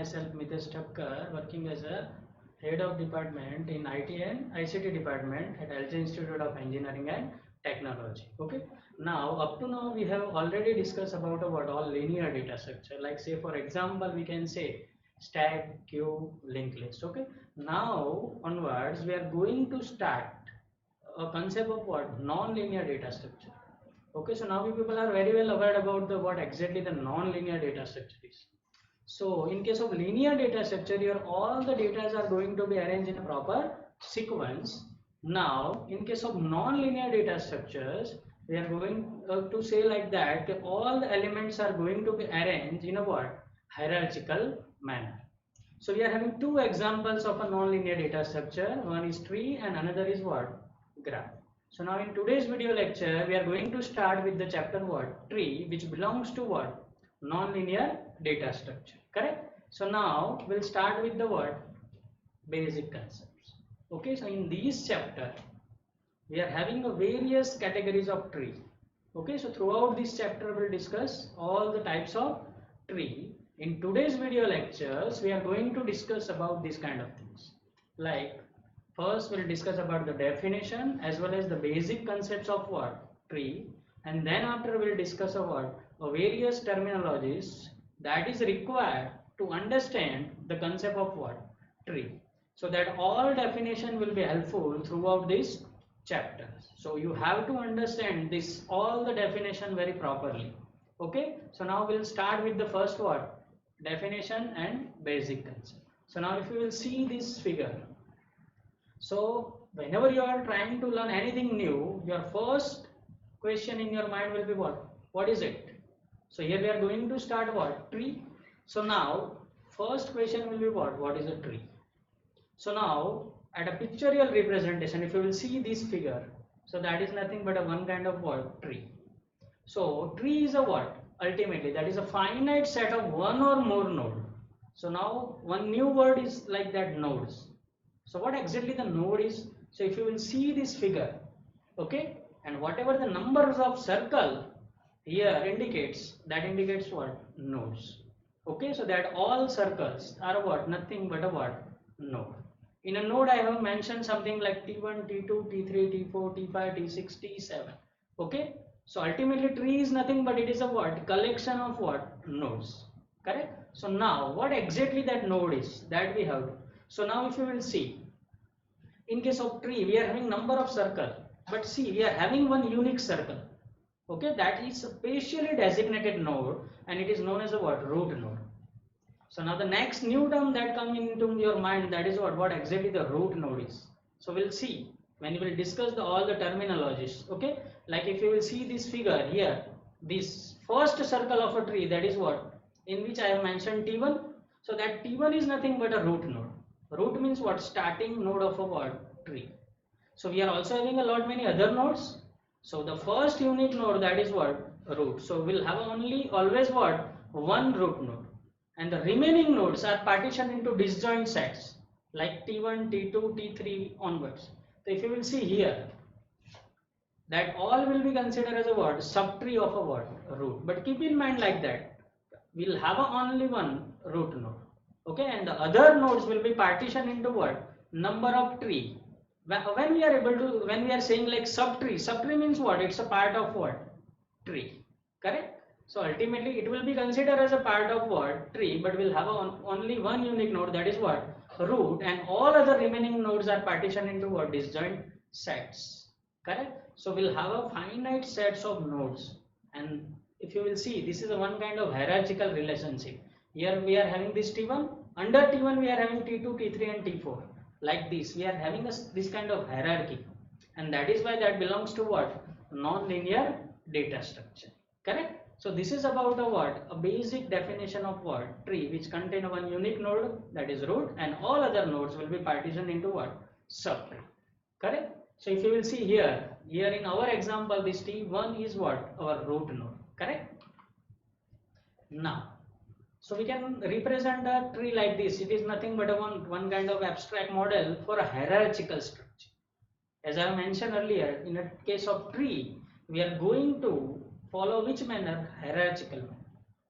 myself Mitesh Thakkar, working as a head of department in IT and ICT department at LJ Institute of Engineering and Technology. Okay. Now, up to now, we have already discussed about what all linear data structure. Like say, for example, we can say stack, queue, linked list. Okay. Now onwards, we are going to start a concept of what non-linear data structure. Okay, so now you people are very well aware about the what exactly the non-linear data structure is. So in case of linear data structure, here all the data are going to be arranged in a proper sequence. Now in case of non-linear data structures, we are going to say like that all the elements are going to be arranged in a what hierarchical manner. So we are having two examples of a non-linear data structure. One is tree and another is what graph. So now in today's video lecture, we are going to start with the chapter what tree, which belongs to what non-linear data structure. Correct? So now we'll start with the what basic concepts. Okay, so in this chapter we are having a various categories of tree. Okay, so throughout this chapter we'll discuss all the types of tree. In today's video lectures we are going to discuss about these kind of things. Like first we'll discuss about the definition as well as the basic concepts of what tree, and then after we'll discuss about various terminologies that is required to understand the concept of what tree, so that all definition will be helpful throughout this chapter. So you have to understand this all the definition very properly. Okay, so now we'll start with the first word definition and basic concept. So now if you will see this figure, so whenever you are trying to learn anything new, your first question in your mind will be what is it? So here we are going to start what tree. So now first question will be what is a tree? So now at a pictorial representation, if you will see this figure, so that is nothing but a one kind of what tree. So tree is a what ultimately that is a finite set of one or more node. So now one new word is like that nodes. So what exactly the node is? So if you will see this figure, okay, and whatever the numbers of circle here indicates, that indicates what nodes. Okay, so that all circles are what nothing but a what node. In a node I have mentioned something like T1, T2, T3, T4, T5, T6, T7. Okay, so ultimately tree is nothing but it is a what collection of what nodes. Correct? So now what exactly that node is, that we have to. So now if you will see, in case of tree we are having number of circle, but see we are having one unique circle. Okay, that is a spatially designated node and it is known as a what root node. So now the next new term that comes into your mind, that is what exactly the root node is. So we'll see when we will discuss all the terminologies. Okay, like if you will see this figure here, this first circle of a tree, that is what in which I have mentioned T1. So that T1 is nothing but a root node. Root means what starting node of a what tree. So we are also having a lot many other nodes. So the first unique node, that is what root. So we'll have only always what one root node, and the remaining nodes are partitioned into disjoint sets like T1, T2, T3 onwards. So if you will see here, that all will be considered as a what subtree of a what root. But keep in mind like that we'll have only one root node. Okay, and the other nodes will be partitioned into what number of tree. When we are able to, when we are saying like subtree means what it's a part of what tree. Correct? So ultimately it will be considered as a part of what tree, but we'll have only one unique node, that is what root, and all other remaining nodes are partitioned into what disjoint sets. Correct? So we'll have a finite sets of nodes, and if you will see, this is a one kind of hierarchical relationship. Here we are having this T1, under T1 we are having T2, T3 and T4. Like this we are having this kind of hierarchy, and that is why that belongs to what non-linear data structure. Correct? So this is about a basic definition of what tree, which contain one unique node, that is root, and all other nodes will be partitioned into what subtree. Correct? So if you will see here in our example, this T1 is what our root node. Correct? Now so we can represent a tree like this. It is nothing but one kind of abstract model for a hierarchical structure. As I mentioned earlier, in a case of tree, we are going to follow which manner? Hierarchical manner.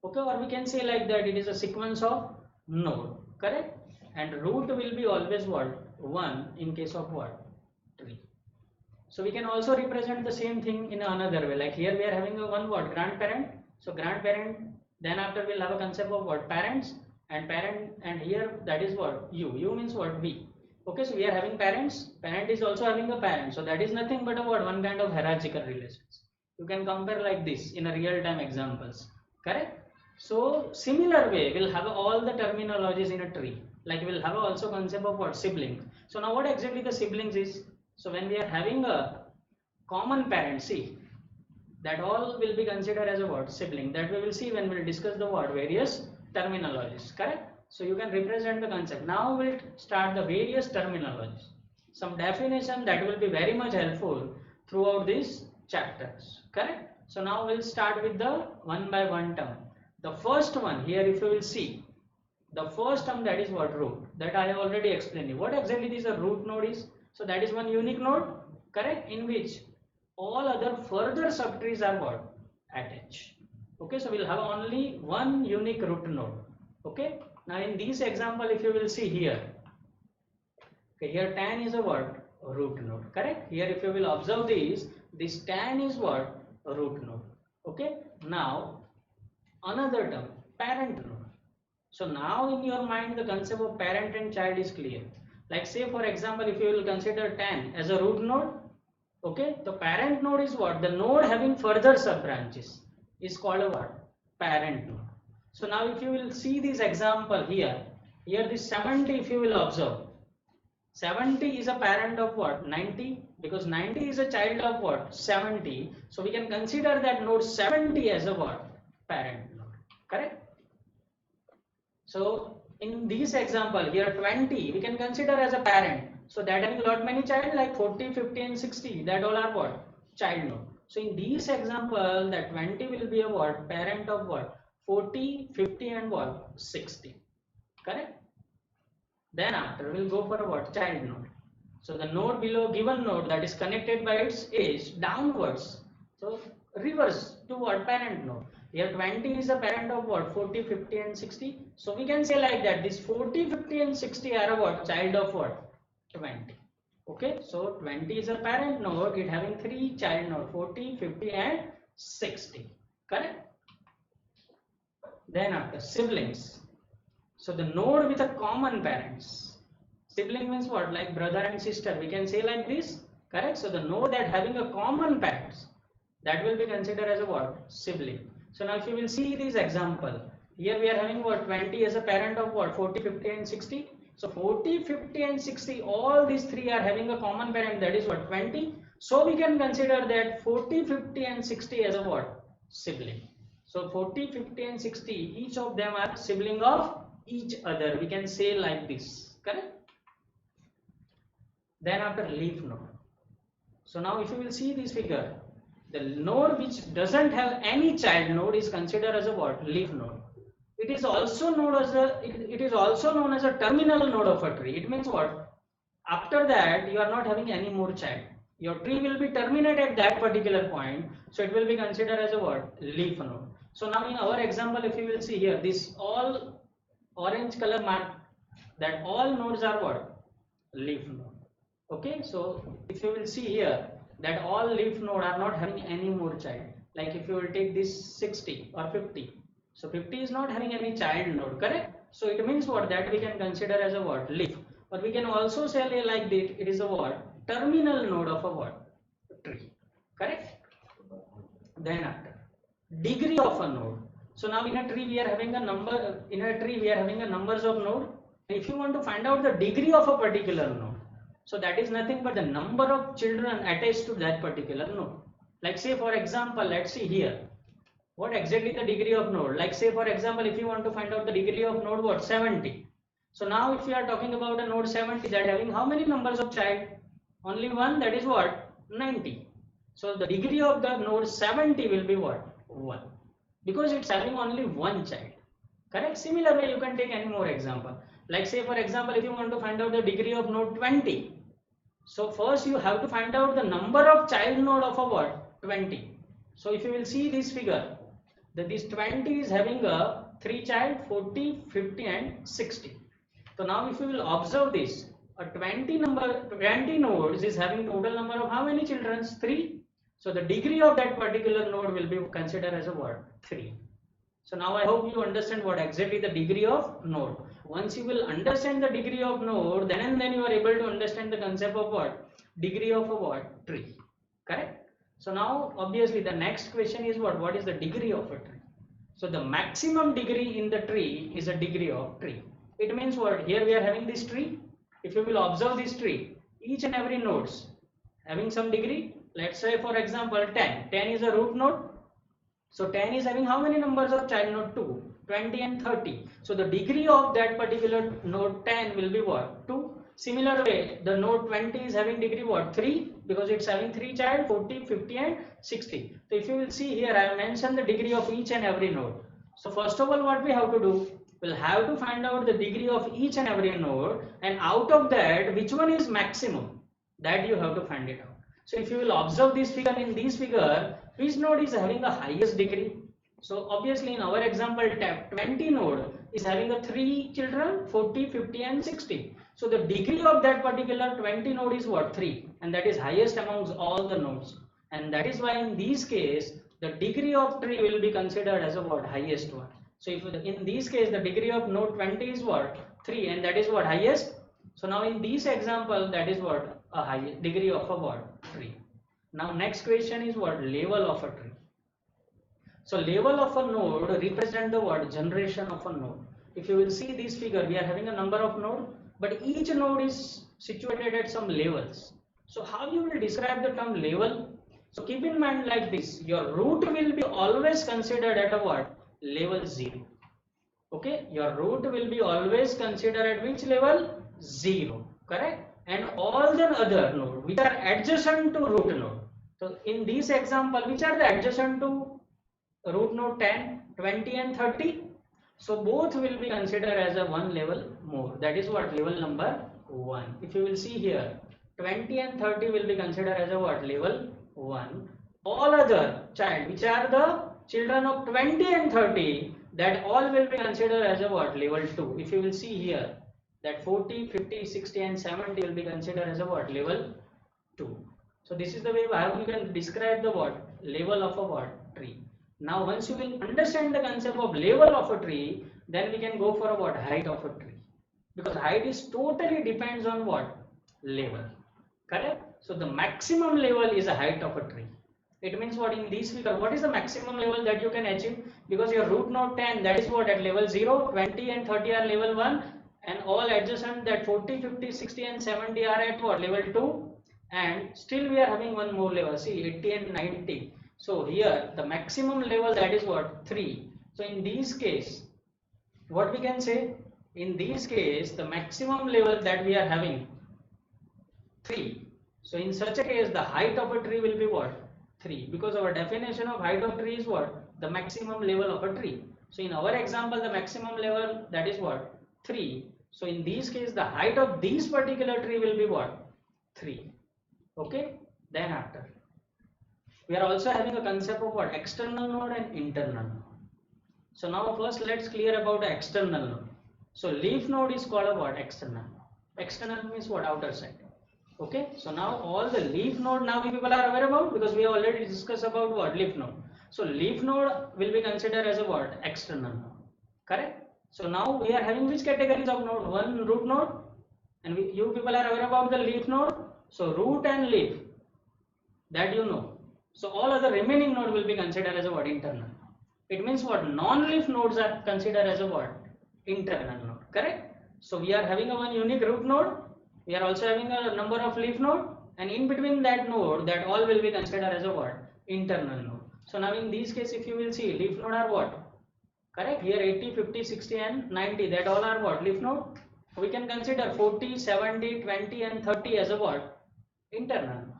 Okay, or we can say like that it is a sequence of node, correct? And root will be always what? 1 in case of what? Tree. So we can also represent the same thing in another way. Like here we are having a one what? Grandparent. So grandparent, then after we'll have a concept of what? Parents, and parent, and here that is what? You. You means what? We. Okay, so we are having parents. Parent is also having a parent. So that is nothing but a what? One kind of hierarchical relations. You can compare like this in a real time examples. Correct? So similar way we'll have all the terminologies in a tree. Like we'll have also concept of what? Siblings. So now what exactly the siblings is? So when we are having a common parent, see, that all will be considered as a what? Sibling. That we will see when we will discuss the what? Various terminologies. Correct? So you can represent the concept. Now we'll start the various terminologies. Some definition that will be very much helpful throughout these chapters. Correct? So now we'll start with the one by one term. The first one here, if you will see, the first term, that is what? Root. That I have already explained you. What exactly this a root node is? So that is one unique node, correct, in which all other further subtrees are what? Attached. Okay, so we'll have only one unique root node. Okay, now in this example, if you will see here, okay, here tan is a what? Root node, correct? Here if you will observe this tan is what? A root node. Okay, now another term, parent node. So now in your mind the concept of parent and child is clear. Like say for example, if you will consider tan as a root node, okay, the parent node is what? The node having further sub branches is called a what? Parent node. So now if you will see this example here this 70, if you will observe, 70 is a parent of what? 90, because 90 is a child of what? 70. So we can consider that node 70 as a what? Parent node, correct? So in this example here 20 we can consider as a parent. So that having lot many child like 40, 50 and 60, that all are what? Child node. So in this example that 20 will be a what? Parent of what? 40, 50 and what? 60. Correct? Then after we'll go for a what? Child node. So the node below given node that is connected by its edge downwards. So reverse to what? Parent node. Here 20 is a parent of what? 40, 50 and 60. So we can say like that this 40, 50 and 60 are a what? Child of what? 20. Okay, so 20 is a parent node, it having three child node 40, 50 and 60. Correct? Then after siblings. So the node with a common parents. Sibling means what? Like brother and sister. We can say like this. Correct? So the node that having a common parents, that will be considered as a what? Sibling. So now if you will see this example, here we are having what? 20 as a parent of what? 40, 50 and 60. So 40, 50 and 60, all these three are having a common parent, that is what? 20. So we can consider that 40, 50 and 60 as a what? Sibling. So 40, 50 and 60, each of them are sibling of each other. We can say like this. Correct? Then after leaf node. So now if you will see this figure, the node which doesn't have any child node is considered as a what? Leaf node. It is also known as it is also known as a terminal node of a tree. It means what? After that you are not having any more child. Your tree will be terminated at that particular point. So it will be considered as a what? Leaf node. So now in our example, if you will see here, this all orange color mark, that all nodes are what? Leaf node. Okay, so if you will see here that all leaf node are not having any more child. Like if you will take this 60 or 50. So 50 is not having any child node, correct? So it means what? That we can consider as a what? Leaf. But we can also say like this, it is a what? Terminal node of a what? Tree. Correct? Then after, degree of a node. So now in a tree we are having a number, in a tree we are having a numbers of node. If you want to find out the degree of a particular node, so that is nothing but the number of children attached to that particular node. Like say for example, let's see here. What exactly the degree of node? Like say for example, if you want to find out the degree of node, what? 70. So now if we are talking about a node 70, that having how many numbers of child? Only one, that is what? 90. So the degree of the node 70 will be what? 1. Because it's having only one child. Correct? Similar way you can take any more example. Like say for example, if you want to find out the degree of node 20. So first you have to find out the number of child node of a what? 20. So if you will see this figure, that this 20 is having a 3 child, 40, 50 and 60. So now if you will observe this, a 20 nodes is having total number of how many children? 3. So the degree of that particular node will be considered as a what? 3. So now I hope you understand what exactly the degree of node. Once you will understand the degree of node, then and then you are able to understand the concept of what? Degree of a what? Tree. Correct? So now obviously the next question is what? What is the degree of a tree? So the maximum degree in the tree is a degree of tree. It means what? Here we are having this tree. If you will observe this tree, each and every nodes having some degree. Let's say for example 10. 10 is a root node. So 10 is having how many numbers of child node? 2, 20 and 30. So the degree of that particular node 10 will be what? 2. Similar way, the node 20 is having degree what? 3, because it's having 3 child, 40, 50 and 60. So if you will see here, I have mentioned the degree of each and every node. So first of all, what we have to do? We'll have to find out the degree of each and every node, and out of that, which one is maximum? That you have to find it out. So if you will observe this figure, in this figure, which node is having the highest degree? So obviously in our example, 20 node is having the 3 children, 40, 50 and 60. So the degree of that particular 20 node is what? 3, and that is highest amongst all the nodes. And that is why in this case, the degree of tree will be considered as a what? Highest one. So if in this case, the degree of node 20 is what? 3, and that is what? Highest. So now in this example, that is what? A high degree of a what? Tree. Now next question is what? Level of a tree. So level of a node represent the what? Generation of a node. If you will see this figure, we are having a number of nodes, but each node is situated at some levels. So how you will describe the term level? So keep in mind like this, your root will be always considered at a what? Level 0. Okay, your root will be always considered at which level? 0. Correct? And all the other nodes which are adjacent to root node. So in this example, which are the adjacent to root node? 10, 20 and 30. So both will be considered as a one level more. That is what? Level number 1. If you will see here, 20 and 30 will be considered as a what? Level 1. All other child which are the children of 20 and 30, that all will be considered as a what? Level 2. If you will see here, that 40, 50, 60 and 70 will be considered as a what? Level 2. So this is the way how you can describe the what? Level of a what? Tree. Now once you will understand the concept of level of a tree, then we can go for a what? Height of a tree. Because height is totally depends on what? Level. Correct? So the maximum level is a height of a tree. It means what? In this figure, what is the maximum level that you can achieve? Because your root node 10, that is what? At level 0, 20 and 30 are level 1, and all adjacent that 40, 50, 60 and 70 are at what? Level 2, and still we are having one more level. See, 80 and 90. So here the maximum level, that is what? 3. So in this case, what we can say? In this case, the maximum level that we are having 3. So in such a case, the height of a tree will be what? 3. Because our definition of height of tree is what? The maximum level of a tree. So in our example, the maximum level, that is what? 3. So in this case, the height of this particular tree will be what? 3. Okay. Then after, we are also having a concept of what? External node and internal node. So now first let's clear about the external node. So leaf node is called a what? External node. External means what? Outer side. Okay. So now all the leaf node now people are aware about, because we have already discussed about what? Leaf node. So leaf node will be considered as a what? External node. Correct. So now we are having which categories of node? One root node, and you people are aware about the leaf node. So root and leaf, that you know. So all other remaining node will be considered as a what? Internal. It means what? Non-leaf nodes are considered as a what? Internal node. Correct. So we are having a one unique root node. We are also having a number of leaf node, and in between that node, that all will be considered as a what? Internal node. So now in this case, if you will see, leaf node are what? Correct. Here 80, 50, 60 and 90, that all are what? Leaf node. We can consider 40, 70, 20 and 30 as a what? Internal node.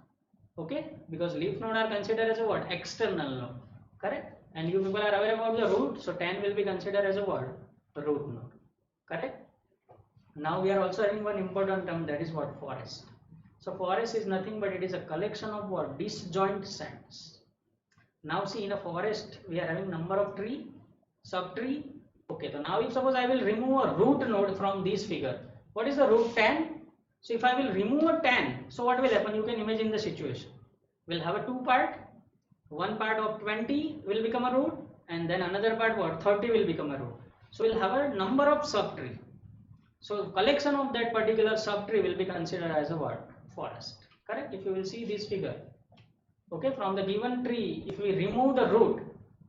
Okay, because leaf node are considered as a what? External node. Correct. And you people are aware about the root, so 10 will be considered as a what? Root node. Correct. Now we are also having one important term, that is what? Forest. So forest is nothing but it is a collection of what? Disjoint sands. Now see, in a forest we are having number of tree, sub tree, Okay, so now if suppose I will remove a root node from this figure, what is the root 10? So if I will remove a 10, so what will happen? You can imagine the situation. We'll have a two part. One part of 20 will become a root, and then another part what 30 will become a root. So we'll have a number of subtree. So collection of that particular subtree will be considered as a what? Forest. Correct? If you will see this figure. Okay, from the given tree, if we remove the root,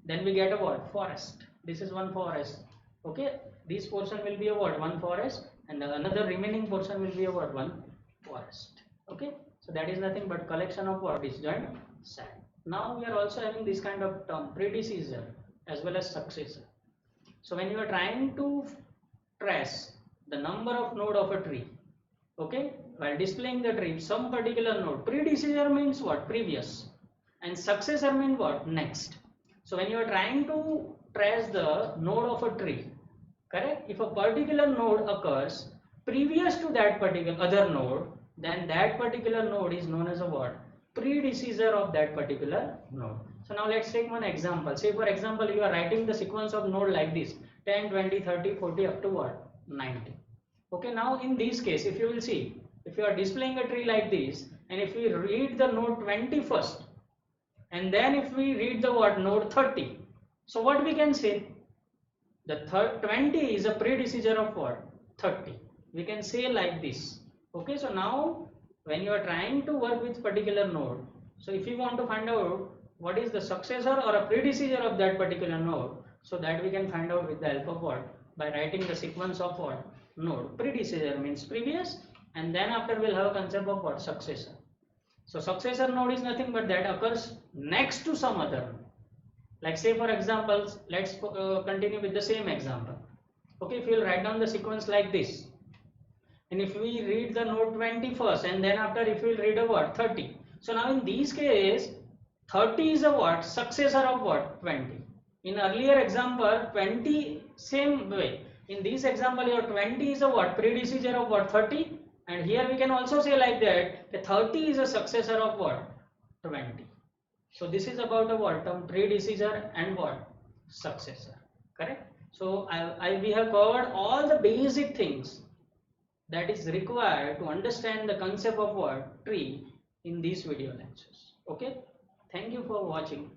then we get a what? Forest. This is one forest. Okay, this portion will be a what? One forest, and the another remaining portion will be a what? One forest. Okay, so that is nothing but collection of what? Disjoint sand. Now we are also having this kind of term, predecessor as well as successor. So when you are trying to trace the number of node of a tree, okay, while displaying the tree, some particular node, predecessor means what? Previous, and successor means what? Next. So when you are trying to trace the node of a tree, correct, if a particular node occurs previous to that particular other node, then that particular node is known as a what? Predecessor of that particular node. So now let's take one example. Say for example, you are writing the sequence of node like this, 10, 20, 30, 40 up to what? 90. Okay, now in this case, if you will see, if you are displaying a tree like this, and if we read the node 20 first, and then if we read the what? Node 30. So what we can say? The 20 is a predecessor of what? 30. We can say like this. Okay, so now when you are trying to work with particular node, so if you want to find out what is the successor or a predecessor of that particular node, so that we can find out with the help of what? By writing the sequence of what? Node. Predecessor means previous, and then after we'll have a concept of what? Successor. So successor node is nothing but that occurs next to some other node. Like say for examples, let's continue with the same example. Okay, if you will write down the sequence like this, and if we read the node 20 first, and then after if we will read a what? 30. So now in this case, 30 is a what? Successor of what? 20. In earlier example, 20 same way. In this example, your 20 is a what? Predecessor of what? 30. And here we can also say like that, the 30 is a successor of what? 20. So this is about a what? Term predecessor and what? Successor. Correct? So we have covered all the basic things that is required to understand the concept of what? Tree in these video lectures. Okay? Thank you for watching.